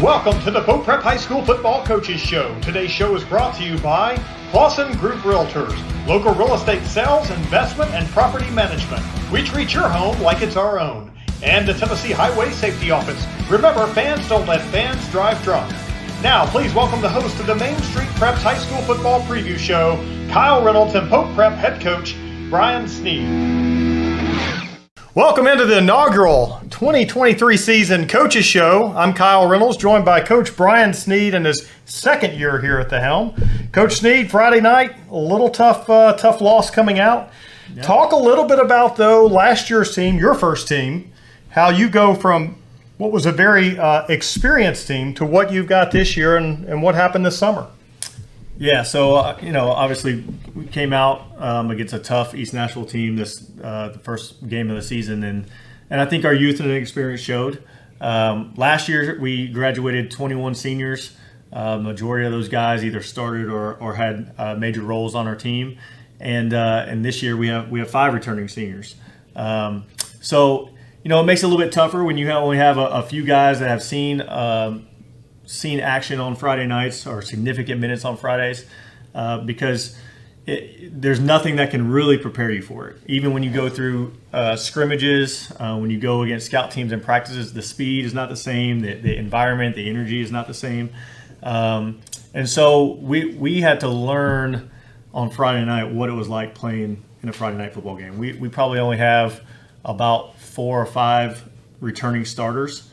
Welcome to the Pope Prep High School Football Coaches Show. Today's show is brought to you by Clausen Group Realtors, local real estate sales, investment, and property management. We treat your home like it's our own. And the Tennessee Highway Safety Office. Remember, fans don't let fans drive drunk. Now, please welcome the host of the Main Street Preps High School Football Preview Show, Kyle Reynolds, and Pope Prep head coach Brian Sneed. Welcome into the inaugural 2023 season Coaches Show. I'm Kyle Reynolds, joined by Coach Brian Sneed in his second year here at the helm. Coach Sneed, Friday night, a little tough loss coming out. Yep. Talk a little bit about, though, last year's team, your first team, how you go from what was a very experienced team to what you've got this year and what happened this summer. Yeah, so, obviously we came out against a tough East Nashville team the first game of the season, and I think our youth and experience showed. Last year we graduated 21 seniors. Majority of those guys either started or had major roles on our team, and this year we have 5 returning seniors. So it makes it a little bit tougher when you only have a few guys that have seen action on Friday nights or significant minutes on Fridays, because there's nothing that can really prepare you for it. Even when you go through scrimmages, when you go against scout teams and practices, the speed is not the same, the environment, the energy is not the same. And so we had to learn on Friday night what it was like playing in a Friday night football game. We probably only have about 4 or 5 returning starters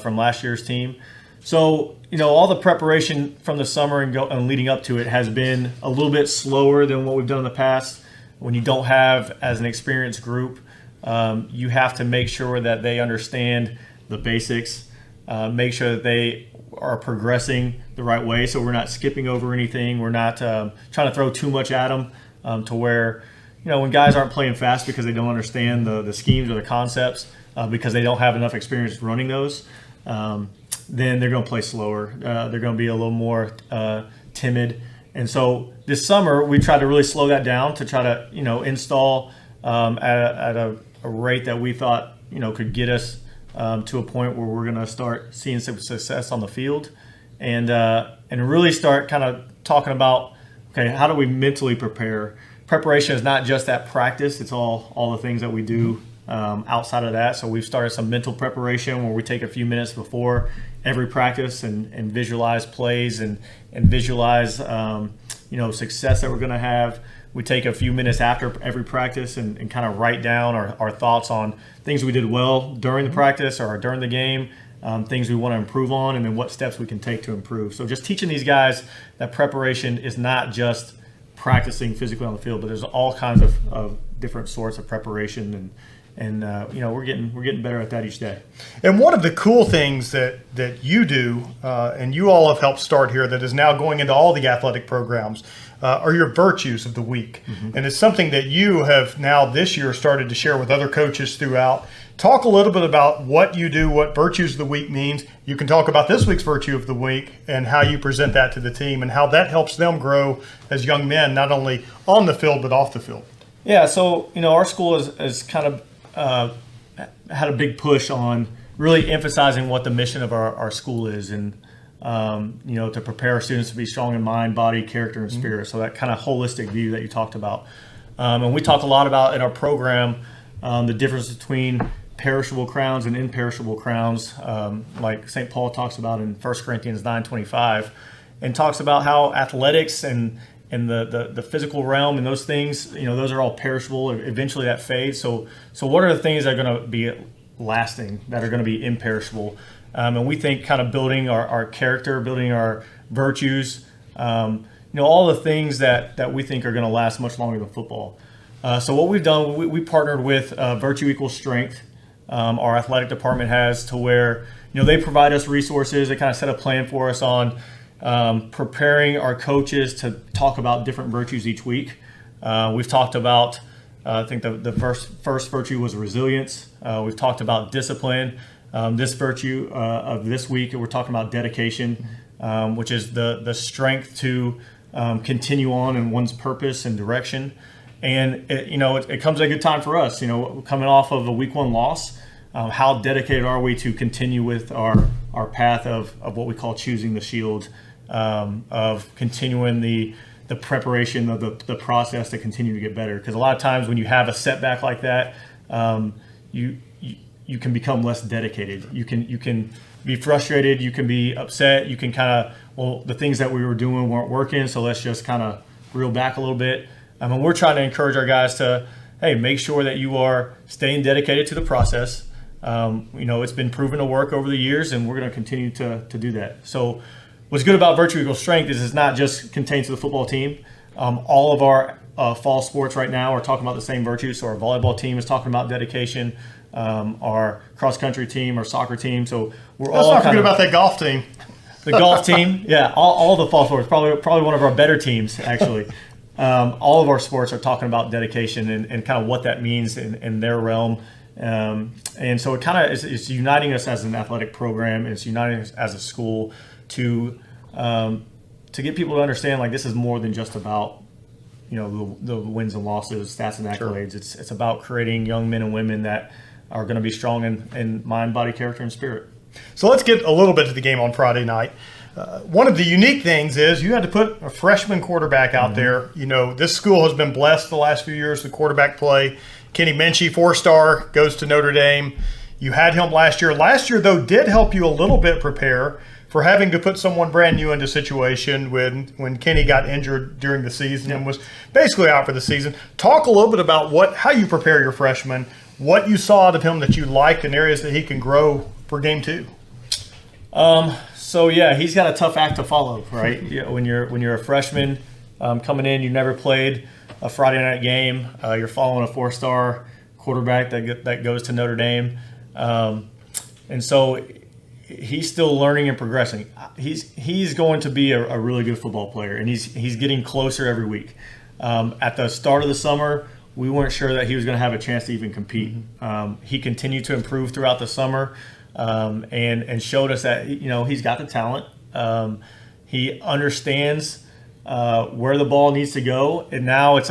from last year's team. So, all the preparation from the summer and leading up to it has been a little bit slower than what we've done in the past. When you don't have, as an experienced group, you have to make sure that they understand the basics, make sure that they are progressing the right way so we're not skipping over anything. We're not trying to throw too much at them to where, when guys aren't playing fast because they don't understand the schemes or the concepts because they don't have enough experience running those, then they're going to play slower. They're going to be a little more timid. And so this summer, we tried to really slow that down to try to, install at a rate that we thought, could get us to a point where we're going to start seeing some success on the field and really start kind of talking about, okay, how do we mentally prepare? Preparation is not just that practice. It's all the things that we do outside of that. So we've started some mental preparation where we take a few minutes before every practice and visualize plays and visualize success that we're going to have. We take a few minutes after every practice and kind of write down our thoughts on things we did well during the practice or during the game, things we want to improve on, and then what steps we can take to improve. So just teaching these guys that preparation is not just practicing physically on the field, but there's all kinds of different sorts of preparation, and we're getting better at that each day. And one of the cool things that you do, and you all have helped start here, that is now going into all the athletic programs, are your virtues of the week. Mm-hmm. And it's something that you have now this year started to share with other coaches throughout. Talk a little bit about what you do, what virtues of the week means. You can talk about this week's virtue of the week and how you present that to the team and how that helps them grow as young men, not only on the field but off the field. Yeah, so our school is kind of had a big push on really emphasizing what the mission of our school is, and to prepare our students to be strong in mind, body, character, and spirit. Mm-hmm. So that kind of holistic view that you talked about, and we talk a lot about in our program the difference between perishable crowns and imperishable crowns, like St. Paul talks about in 1 Corinthians 9:25, and talks about how athletics and the physical realm and those things, those are all perishable. Eventually that fades. So what are the things that are going to be lasting, that are going to be imperishable? And we think kind of building our character, building our virtues, all the things that we think are going to last much longer than football. So what we've done, we partnered with Virtue Equals Strength. Our athletic department has, to where, they provide us resources. They kind of set a plan for us on preparing our coaches to talk about different virtues each week. We've talked about, I think the first virtue was resilience. We've talked about discipline. This virtue of this week, we're talking about dedication, which is the strength to continue on in one's purpose and direction. And it comes at a good time for us. Coming off of a week 1 loss, how dedicated are we to continue with our path of what we call choosing the shield, of continuing the preparation of the process to continue to get better. Because a lot of times when you have a setback like that, you can become less dedicated. You can be frustrated. You can be upset. You can kind of, the things that we were doing weren't working, so let's just kind of reel back a little bit. I mean, we're trying to encourage our guys to, hey, make sure that you are staying dedicated to the process. It's been proven to work over the years, and we're going to continue to do that. So what's good about Virtue Equals Strength is it's not just contained to the football team. All of our fall sports right now are talking about the same virtues. So our volleyball team is talking about dedication. Our cross-country team, our soccer team. So let's not forget about that golf team. The golf team, yeah, all the fall sports, probably one of our better teams, actually. All of our sports are talking about dedication and kind of what that means in their realm. And so it kind of is uniting us as an athletic program, and it's uniting us as a school to get people to understand, like, this is more than just about, the wins and losses, stats and accolades. Sure. It's about creating young men and women that are going to be strong in mind, body, character, and spirit. So let's get a little bit to the game on Friday night. One of the unique things is you had to put a freshman quarterback out there. This school has been blessed the last few years with quarterback play. Kenny Minchie, 4-star, goes to Notre Dame. You had him last year. Last year, though, did help you a little bit prepare for having to put someone brand new into a situation when Kenny got injured during the season and was basically out for the season. Talk a little bit about how you prepare your freshmen, what you saw out of him that you liked, and areas that he can grow for game 2. So yeah, he's got a tough act to follow, right? When you're a freshman coming in, you never played a Friday night game. You're following a 4-star quarterback that goes to Notre Dame, and so he's still learning and progressing. He's going to be a really good football player, and he's getting closer every week. At the start of the summer, we weren't sure that he was going to have a chance to even compete. He continued to improve throughout the summer. And showed us that he's got the talent. He understands where the ball needs to go, and now it's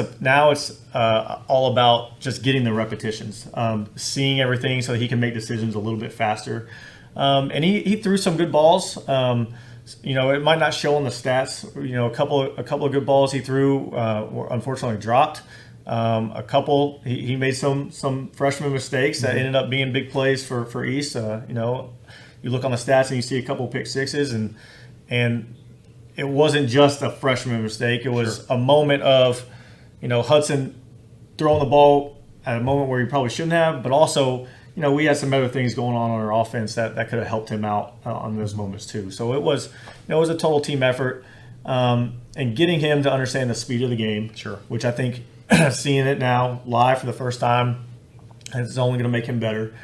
all about just getting the repetitions, seeing everything so that he can make decisions a little bit faster. And he threw some good balls. It might not show on the stats. A couple of good balls he threw were unfortunately dropped. A couple, he made some freshman mistakes that ended up being big plays for East. You look on the stats and you see a couple pick sixes, and it wasn't just a freshman mistake. It was a moment of, Hudson throwing the ball at a moment where he probably shouldn't have, but also, we had some other things going on our offense that could have helped him out on those moments too. So it was a total team effort, and getting him to understand the speed of the game, which I think, seeing it now live for the first time is only going to make him better,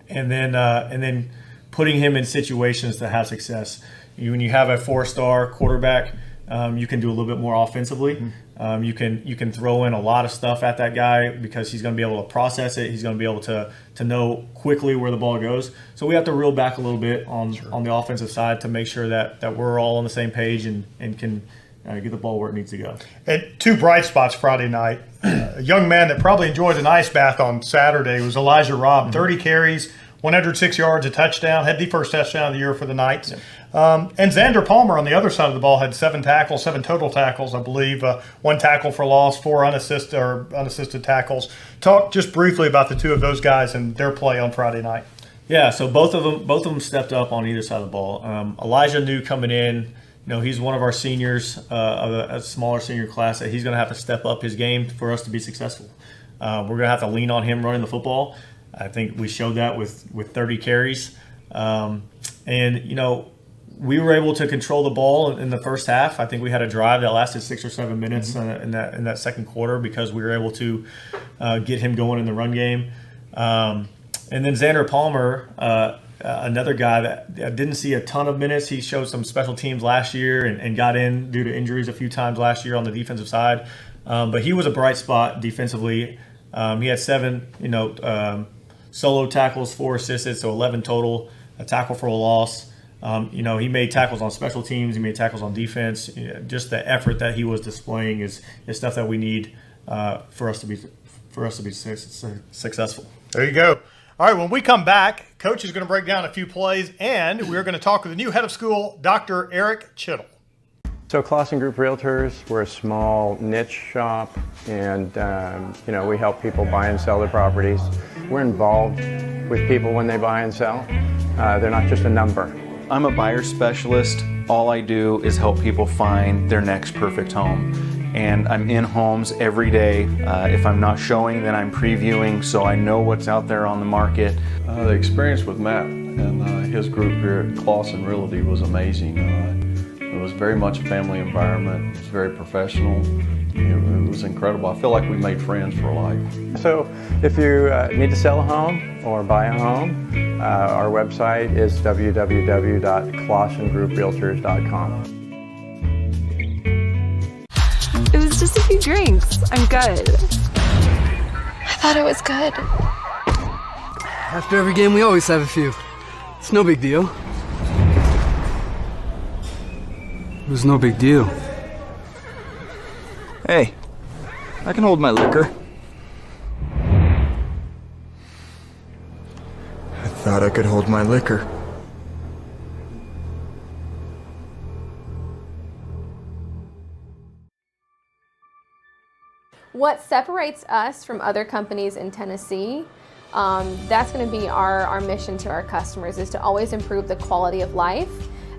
and then putting him in situations to have success. When you have a 4-star quarterback, you can do a little bit more offensively. You can throw in a lot of stuff at that guy because he's going to be able to process it. He's going to be able to know quickly where the ball goes. So we have to reel back a little bit on the offensive side to make sure that we're all on the same page and can get the ball where it needs to go. And 2 bright spots Friday night. A young man that probably enjoyed an ice bath on Saturday was Elijah Robb. 30 carries, 106 yards, a touchdown, had the first touchdown of the year for the Knights. And Xander Palmer on the other side of the ball had 7 total tackles, I believe. 1 tackle for loss, 4 unassisted tackles. Talk just briefly about the 2 of those guys and their play on Friday night. Yeah, so both of them stepped up on either side of the ball. Elijah knew coming in, he's one of our seniors of a smaller senior class that he's going to have to step up his game for us to be successful. We're going to have to lean on him running the football. I think we showed that with 30 carries. We were able to control the ball in the first half. I think we had a drive that lasted 6 or 7 minutes in that second quarter because we were able to get him going in the run game. And then Xander Palmer, another guy that didn't see a ton of minutes. He showed some special teams last year and got in due to injuries a few times last year on the defensive side. But he was a bright spot defensively. He had 7, solo tackles, 4 assisted, so 11 total, a tackle for a loss. He made tackles on special teams. He made tackles on defense. Just the effort that he was displaying is stuff that we need for us to be successful. There you go. All right, when we come back, Coach is going to break down a few plays, and we're going to talk with the new head of school, Dr. Eric Chittle. So Clausen Group Realtors, we're a small niche shop, and we help people buy and sell their properties. We're involved with people when they buy and sell. They're not just a number. I'm a buyer specialist. All I do is help people find their next perfect home. And I'm in homes every day. If I'm not showing, then I'm previewing, so I know what's out there on the market. The experience with Matt and his group here at Clausen Realty was amazing. It was very much a family environment. It was very professional. It was incredible. I feel like we made friends for life. So if you need to sell a home or buy a home, our website is www.clausengrouprealtors.com. It was just a few drinks. I'm good. I thought it was good. After every game, we always have a few. It's no big deal. It was no big deal. Hey, I can hold my liquor. I thought I could hold my liquor. What separates us from other companies in Tennessee, that's going to be our mission to our customers, is to always improve the quality of life.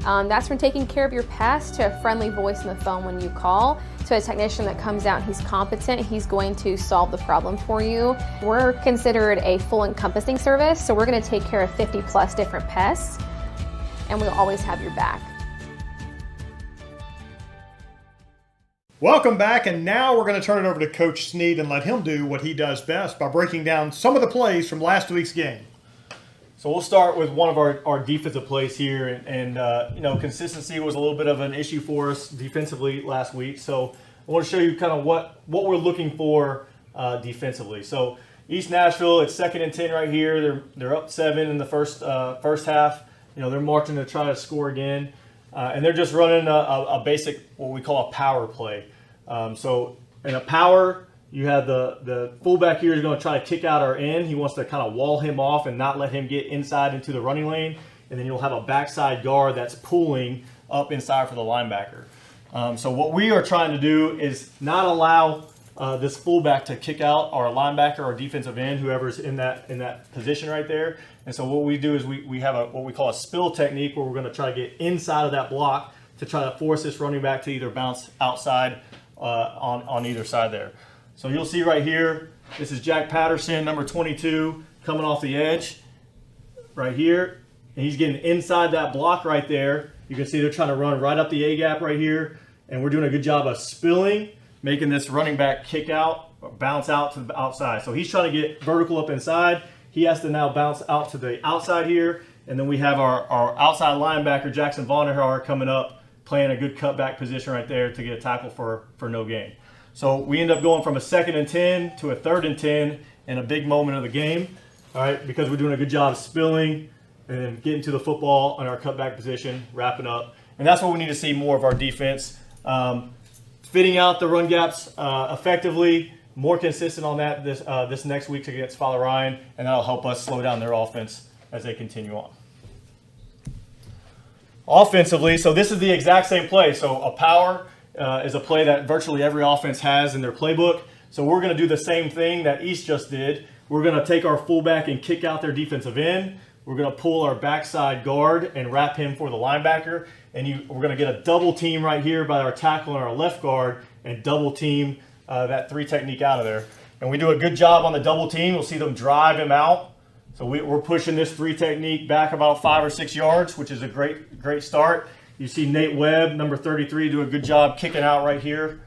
That's from taking care of your pest to a friendly voice on the phone when you call, to a technician that comes out, he's competent, he's going to solve the problem for you. We're considered a full encompassing service, so we're going to take care of 50 plus different pests, and we'll always have your back. Welcome back, and now we're going to turn it over to Coach Sneed and let him do what he does best by breaking down some of the plays from last week's game. So we'll start with one of our defensive plays here, and consistency was a little bit of an issue for us defensively last week. So I want to show you kind of what we're looking for defensively. So East Nashville, it's 2nd and 10 right here. They're up 7 in the first half. They're marching to try to score again, and they're just running a basic, what we call a power play. So in a power, you have the fullback here is going to try to kick out our end. He wants to kind of wall him off and not let him get inside into the running lane. And then you'll have a backside guard that's pulling up inside for the linebacker. So what we are trying to do is not allow this fullback to kick out our linebacker or defensive end, whoever's in that position right there. And so what we do is we have what we call a spill technique, where we're going to try to get inside of that block to try to force this running back to either bounce outside on either side there. So you'll see right here, this is Jack Patterson, number 22, coming off the edge right here. And he's getting inside that block right there. You can see they're trying to run right up the A-gap right here. And we're doing a good job of spilling, making this running back kick out, or bounce out to the outside. So he's trying to get vertical up inside. He has to now bounce out to the outside here. And then we have our outside linebacker, Jackson Vonderhaar, coming up, playing a good cutback position right there to get a tackle for no gain. So we end up going from a 2nd and 10 to a 3rd and 10 in a big moment of the game, all right, because we're doing a good job of spilling and then getting to the football in our cutback position, wrapping up. And that's what we need to see more of our defense. Fitting out the run gaps effectively, more consistent on that this next week against Father Ryan, and that'll help us slow down their offense as they continue on. Offensively, so this is the exact same play. So a power is a play that virtually every offense has in their playbook. So we're going to do the same thing that East just did. We're going to take our fullback and kick out their defensive end. We're going to pull our backside guard and wrap him for the linebacker. And we're going to get a double team right here by our tackle and our left guard and double team that 3 technique out of there. And we do a good job on the double team. You'll see them drive him out. So we're pushing this 3 technique back about 5 or 6 yards, which is a great start. You see Nate Webb, number 33, do a good job kicking out right here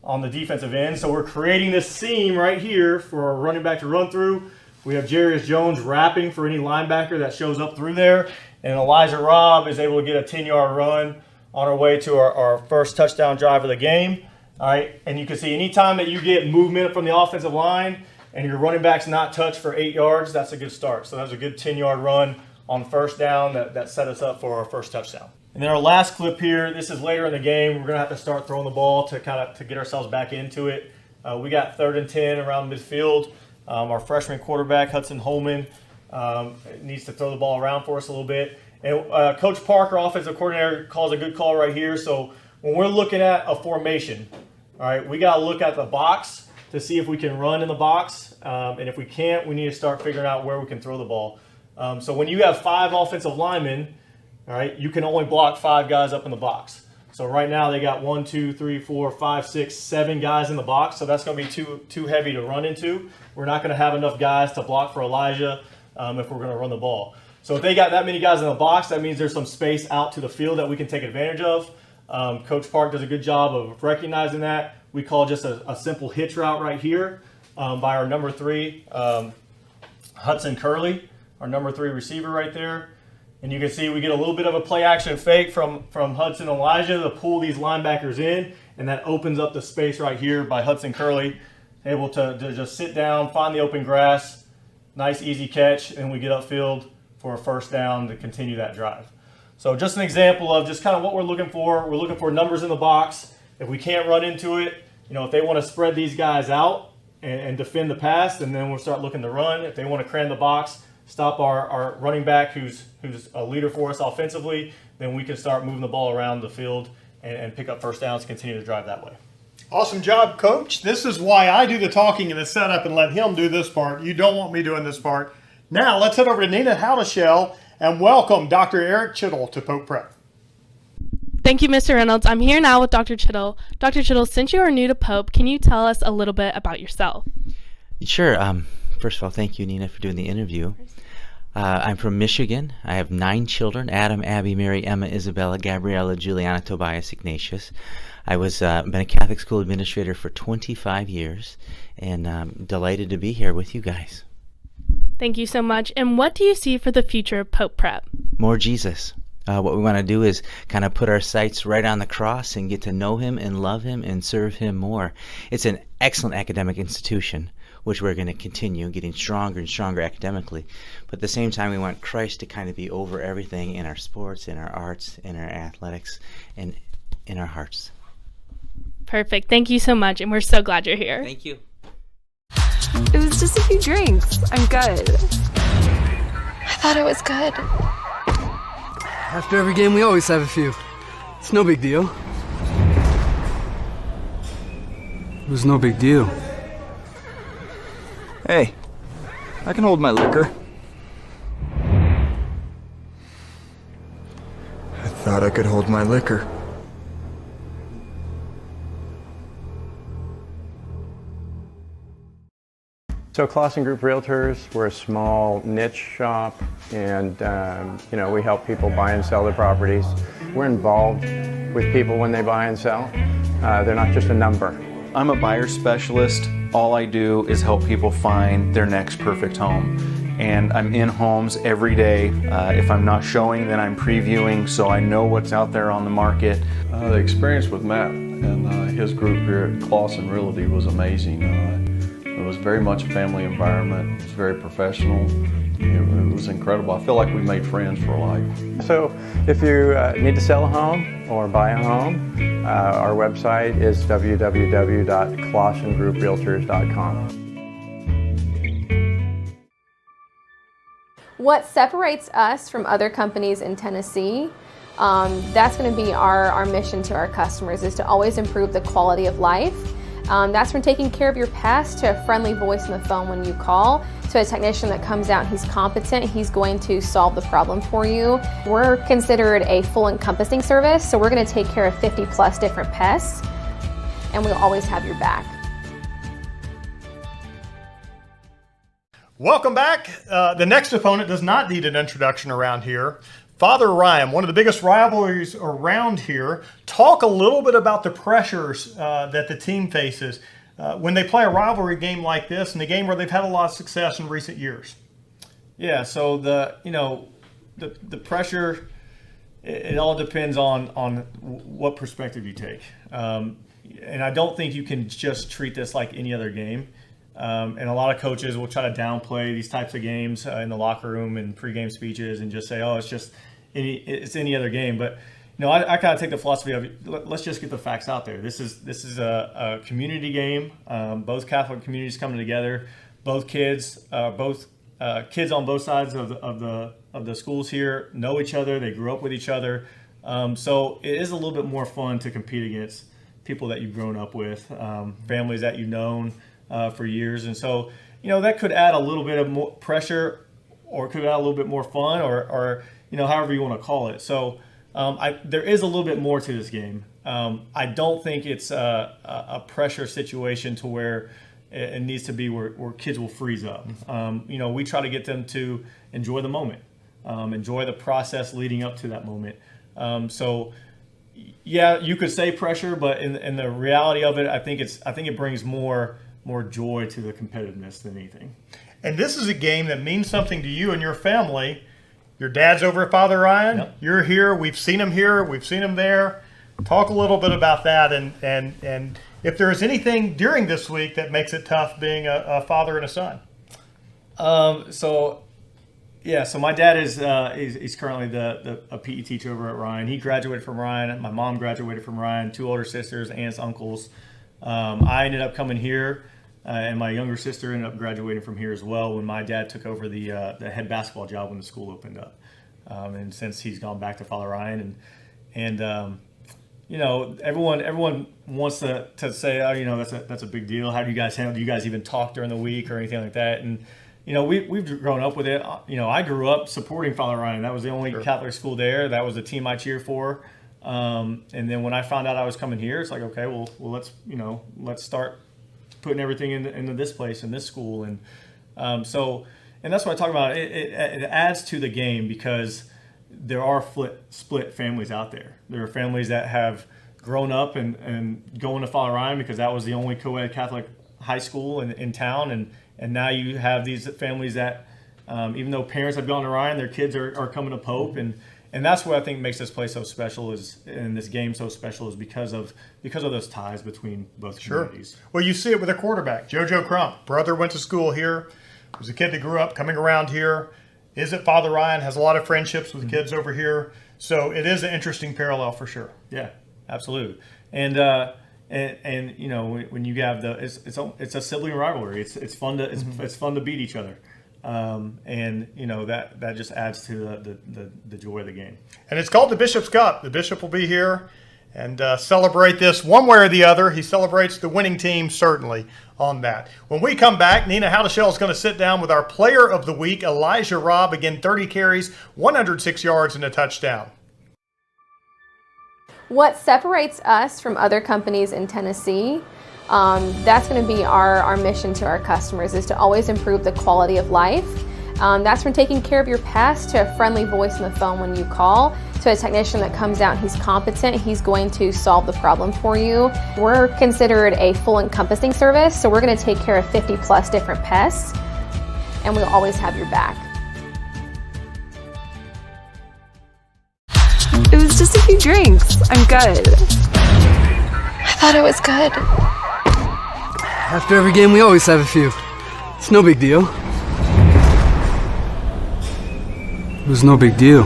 on the defensive end. So we're creating this seam right here for our running back to run through. We have Jarius Jones wrapping for any linebacker that shows up through there. And Elijah Robb is able to get a 10-yard run on our way to our first touchdown drive of the game. All right, and you can see anytime that you get movement from the offensive line and your running back's not touched for 8 yards, that's a good start. So that was a good 10-yard run on first down that set us up for our first touchdown. And then our last clip here, this is later in the game. We're going to have to start throwing the ball to get ourselves back into it. We got 3rd and 10 around midfield. Our freshman quarterback, Hudson Holman, needs to throw the ball around for us a little bit. And Coach Parker, offensive coordinator, calls a good call right here. So when we're looking at a formation, all right, we got to look at the box to see if we can run in the box. And if we can't, we need to start figuring out where we can throw the ball. So when you have 5 offensive linemen, all right, you can only block 5 guys up in the box. So right now they got 1, 2, 3, 4, 5, 6, 7 guys in the box. So that's going to be too heavy to run into. We're not going to have enough guys to block for Elijah if we're going to run the ball. So if they got that many guys in the box, that means there's some space out to the field that we can take advantage of. Coach Park does a good job of recognizing that. We call just a simple hitch route right here by our number 3, Hudson Curley, our number 3 receiver right there. And you can see we get a little bit of a play action fake from Hudson Elijah to pull these linebackers in, and that opens up the space right here by Hudson Curley, able to just sit down, find the open grass, nice easy catch, and we get upfield for a first down to continue that drive. So just an example of just kind of what we're looking for. We're looking for numbers in the box. If we can't run into it, if they want to spread these guys out and defend the pass, and then we'll start looking to run. If they want to cram the box, stop our running back who's a leader for us offensively, then we can start moving the ball around the field and pick up first downs, continue to drive that way. Awesome job, Coach. This is why I do the talking and the setup and let him do this part. You don't want me doing this part. Now let's head over to Nina Howdeshell and welcome Dr. Eric Chittle to Pope Prep. Thank you, Mr. Reynolds. I'm here now with Dr. Chittle. Dr. Chittle, since you are new to Pope, can you tell us a little bit about yourself? Sure. First of all, thank you, Nina, for doing the interview. I'm from Michigan. I have 9 children: Adam, Abby, Mary, Emma, Isabella, Gabriella, Juliana, Tobias, Ignatius. I was been a Catholic school administrator for 25 years, and I'm delighted to be here with you guys. Thank you so much. And what do you see for the future of Pope Prep? More Jesus. What we want to do is kind of put our sights right on the cross and get to know him and love him and serve him more. It's an excellent academic institution, which we're going to continue getting stronger and stronger academically. But at the same time, we want Christ to kind of be over everything in our sports, in our arts, in our athletics, and in our hearts. Perfect. Thank you so much, and we're so glad you're here. Thank you. It was just a few drinks. I'm good. I thought I was good. After every game, we always have a few. It's no big deal. It was no big deal. Hey, I can hold my liquor. I thought I could hold my liquor. So Clausen Group Realtors, we're a small niche shop, and we help people buy and sell their properties. We're involved with people when they buy and sell. They're not just a number. I'm a buyer specialist. All I do is help people find their next perfect home. And I'm in homes every day. If I'm not showing, then I'm previewing, so I know what's out there on the market. The experience with Matt and his group here at Clausen Realty was amazing. It was very much a family environment. It was very professional. It was incredible. I feel like we made friends for life. So if you need to sell a home or buy a home, our website is www.clausengrouprealtors.com. What separates us from other companies in Tennessee, that's going to be our mission to our customers, is to always improve the quality of life. That's from taking care of your past to a friendly voice on the phone when you call, to a technician that comes out and he's competent, he's going to solve the problem for you. We're considered a full encompassing service, so we're going to take care of 50 plus different pests, and we'll always have your back. Welcome back. The next opponent does not need an introduction around here. Father Ryan, one of the biggest rivalries around here. Talk a little bit about the pressures that the team faces when they play a rivalry game like this, and a game where they've had a lot of success in recent years. Yeah, so the pressure, it all depends on what perspective you take. And I don't think you can just treat this like any other game. And a lot of coaches will try to downplay these types of games in the locker room and pregame speeches and just say, oh, it's any other game. But I kind of take the philosophy of, let's just get the facts out there. This is a community game. Both Catholic communities coming together. Both kids, both kids on both sides of the schools here know each other. They grew up with each other. So it is a little bit more fun to compete against people that you've grown up with, families that you've known for years. And so, that could add a little bit of more pressure, or could add a little bit more fun, or however you want to call it. So there is a little bit more to this game. I don't think it's a pressure situation to where it needs to be where kids will freeze up. We try to get them to enjoy the moment, enjoy the process leading up to that moment. So yeah, you could say pressure, but in the reality of it, I think it brings more joy to the competitiveness than anything. And this is a game that means something to you and your family. Your dad's over at Father Ryan. Yep. You're here. We've seen him here. We've seen him there. Talk a little bit about that, and if there is anything during this week that makes it tough being a father and a son. So my dad is he's currently a PE teacher over at Ryan. He graduated from Ryan. My mom graduated from Ryan. 2 older sisters, aunts, uncles. I ended up coming here, and my younger sister ended up graduating from here as well when my dad took over the head basketball job when the school opened up. And since he's gone back to Father Ryan, and everyone wants to say, that's a big deal. How do you guys handle? Do you guys even talk during the week or anything like that? And we've grown up with it. I grew up supporting Father Ryan. That was the only Catholic school there. That was the team I cheered for. And then when I found out I was coming here, it's like, okay, well let's start putting everything into this place, in this school, and that's what I talk about. It adds to the game because there are split families out there. There are families that have grown up and going to Father Ryan because that was the only co-ed Catholic high school in town, and now you have these families that even though parents have gone to Ryan, their kids are coming to Pope, and that's what I think makes this place so special, and this game so special, is because of those ties between both communities. Sure. Well, you see it with a quarterback, JoJo Crump. Brother went to school here. Was a kid that grew up coming around here. Is at Father Ryan, has a lot of friendships with kids over here. So it is an interesting parallel for sure. Yeah, absolutely. And when you have it's a sibling rivalry. It's fun to it's fun to beat each other. That just adds to the joy of the game. And it's called the Bishop's Cup. The Bishop will be here and celebrate this one way or the other. He celebrates the winning team, certainly, on that. When we come back, Nina Howdeshell is going to sit down with our player of the week, Elijah Robb. Again, 30 carries, 106 yards, and a touchdown. What separates us from other companies in Tennessee, that's going to be our mission to our customers, is to always improve the quality of life. That's from taking care of your pest to a friendly voice on the phone when you call, to a technician that comes out and he's competent, he's going to solve the problem for you. We're considered a full encompassing service, so we're going to take care of 50 plus different pests, and we'll always have your back. It was just a few drinks. I'm good. I thought I was good. After every game, we always have a few. It's no big deal. It was no big deal.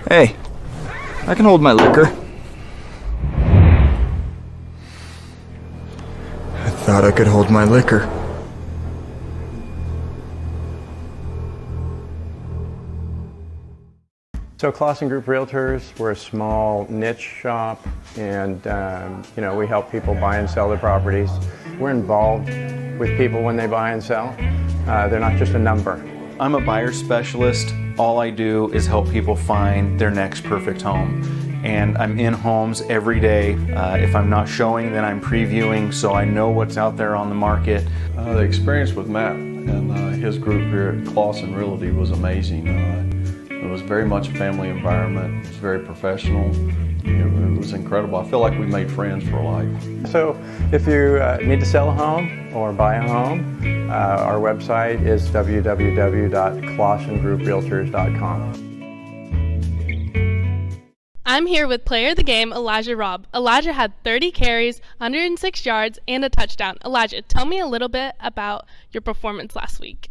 Hey, I can hold my liquor. I thought I could hold my liquor. So Clausen Group Realtors, we're a small niche shop, and we help people buy and sell their properties. We're involved with people when they buy and sell. They're not just a number. I'm a buyer specialist. All I do is help people find their next perfect home. And I'm in homes every day. If I'm not showing, then I'm previewing, so I know what's out there on the market. The experience with Matt and his group here at Clausen Realty was amazing. It was very much a family environment. It was very professional. It was incredible. I feel like we made friends for life. So if you need to sell a home or buy a home, our website is www.clausengrouprealtors.com. I'm here with player of the game, Elijah Robb. Elijah had 30 carries, 106 yards, and a touchdown. Elijah, tell me a little bit about your performance last week.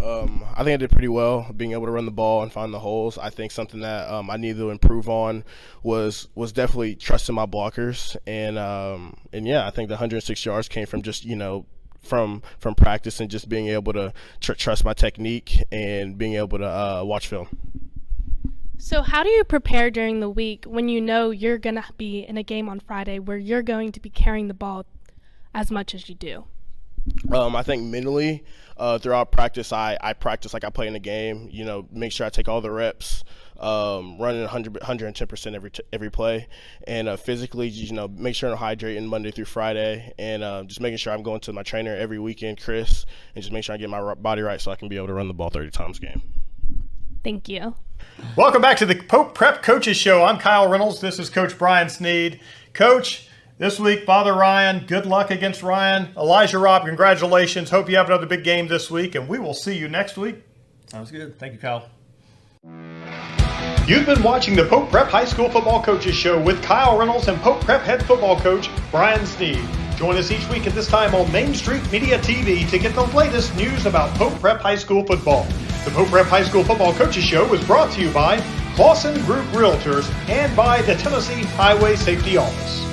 I think I did pretty well, being able to run the ball and find the holes. I think something that I needed to improve on was definitely trusting my blockers. And yeah, I think the 106 yards came from just, from practice and just being able to trust my technique and being able to watch film. So how do you prepare during the week when you know you're going to be in a game on Friday where you're going to be carrying the ball as much as you do? I think mentally throughout practice, I practice like I play in a game. You know, make sure I take all the reps, running 110% every play, and physically, you know, make sure I'm hydrating Monday through Friday, and just making sure I'm going to my trainer every weekend, Chris, and just make sure I get my body right so I can be able to run the ball 30 times a game. Thank you. Welcome back to the Pope Prep Coaches Show. I'm Kyle Reynolds. This is Coach Brian Sneed. Coach, this week, Father Ryan, good luck against Ryan. Elijah Robb, congratulations. Hope you have another big game this week, and we will see you next week. Sounds good. Thank you, Kyle. You've been watching the Pope Prep High School Football Coaches Show with Kyle Reynolds and Pope Prep head football coach Brian Sneed. Join us each week at this time on Main Street Media TV to get the latest news about Pope Prep High School football. The Pope Prep High School Football Coaches Show is brought to you by Clausen Group Realtors and by the Tennessee Highway Safety Office.